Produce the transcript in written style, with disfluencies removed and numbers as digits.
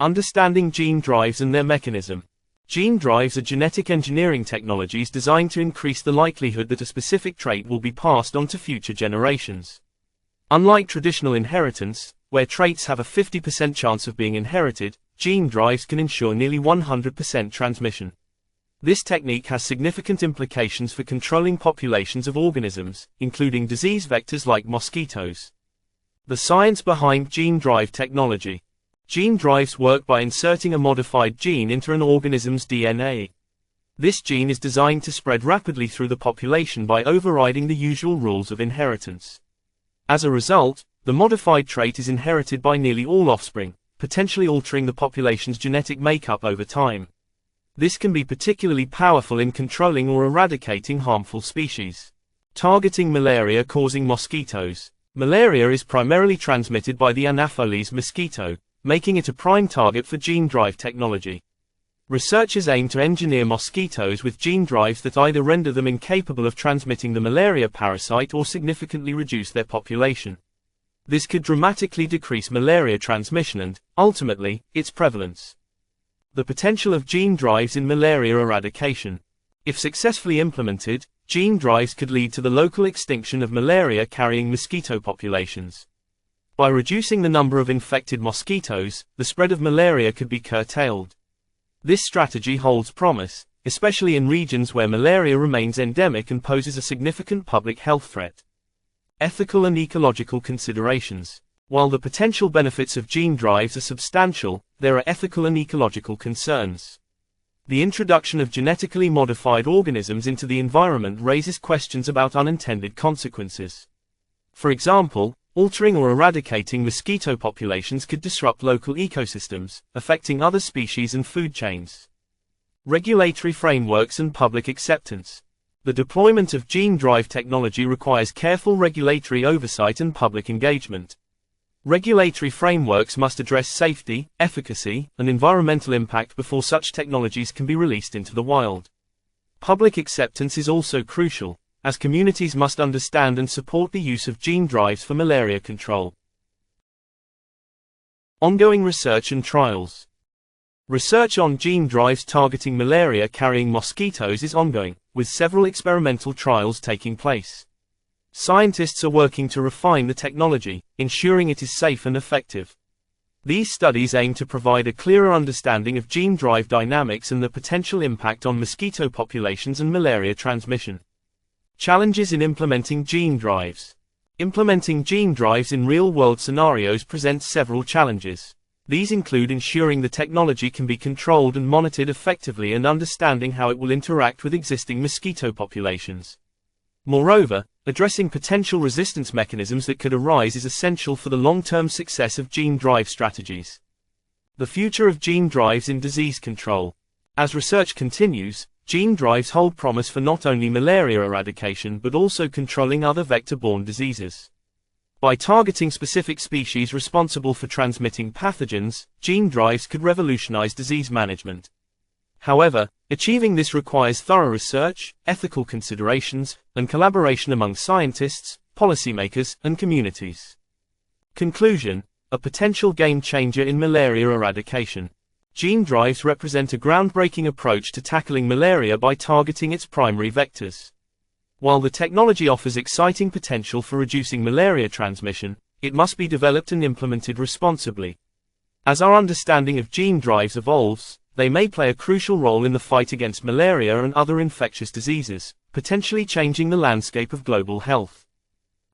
Understanding gene drives and their mechanism. Gene drives are genetic engineering technologies designed to increase the likelihood that a specific trait will be passed on to future generations. Unlike traditional inheritance, where traits have a 50% chance of being inherited, gene drives can ensure nearly 100% transmission. This technique has significant implications for controlling populations of organisms, including disease vectors like mosquitoes. The science behind gene drive technology. Gene drives work by inserting a modified gene into an organism's DNA. This gene is designed to spread rapidly through the population by overriding the usual rules of inheritance. As a result, the modified trait is inherited by nearly all offspring, potentially altering the population's genetic makeup over time. This can be particularly powerful in controlling or eradicating harmful species. Targeting malaria-causing mosquitoes. Malaria is primarily transmitted by the Anopheles mosquito, making it a prime target for gene drive technology. Researchers aim to engineer mosquitoes with gene drives that either render them incapable of transmitting the malaria parasite or significantly reduce their population. This could dramatically decrease malaria transmission and, ultimately, its prevalence. The potential of gene drives in malaria eradication. If successfully implemented, gene drives could lead to the local extinction of malaria-carrying mosquito populations. By reducing the number of infected mosquitoes, the spread of malaria could be curtailed. This strategy holds promise, especially in regions where malaria remains endemic and poses a significant public health threat. Ethical and ecological considerations. While the potential benefits of gene drives are substantial, there are ethical and ecological concerns. The introduction of genetically modified organisms into the environment raises questions about unintended consequences. For example, altering or eradicating mosquito populations could disrupt local ecosystems, affecting other species and food chains. Regulatory frameworks and public acceptance. The deployment of gene drive technology requires careful regulatory oversight and public engagement. Regulatory frameworks must address safety, efficacy, and environmental impact before such technologies can be released into the wild. Public acceptance is also crucial, as communities must understand and support the use of gene drives for malaria control. Ongoing research and trials. Research on gene drives targeting malaria-carrying mosquitoes is ongoing, with several experimental trials taking place. Scientists are working to refine the technology, ensuring it is safe and effective. These studies aim to provide a clearer understanding of gene drive dynamics and the potential impact on mosquito populations and malaria transmission. Challenges in implementing gene drives. Implementing gene drives in real-world scenarios presents several challenges. These include ensuring the technology can be controlled and monitored effectively and understanding how it will interact with existing mosquito populations. Moreover, addressing potential resistance mechanisms that could arise is essential for the long-term success of gene drive strategies. The future of gene drives in disease control. As research continues, gene drives hold promise for not only malaria eradication but also controlling other vector-borne diseases. By targeting specific species responsible for transmitting pathogens, gene drives could revolutionize disease management. However, achieving this requires thorough research, ethical considerations, and collaboration among scientists, policymakers, and communities. Conclusion: a potential game-changer in malaria eradication. Gene drives represent a groundbreaking approach to tackling malaria by targeting its primary vectors. While the technology offers exciting potential for reducing malaria transmission, it must be developed and implemented responsibly. As our understanding of gene drives evolves, they may play a crucial role in the fight against malaria and other infectious diseases, potentially changing the landscape of global health.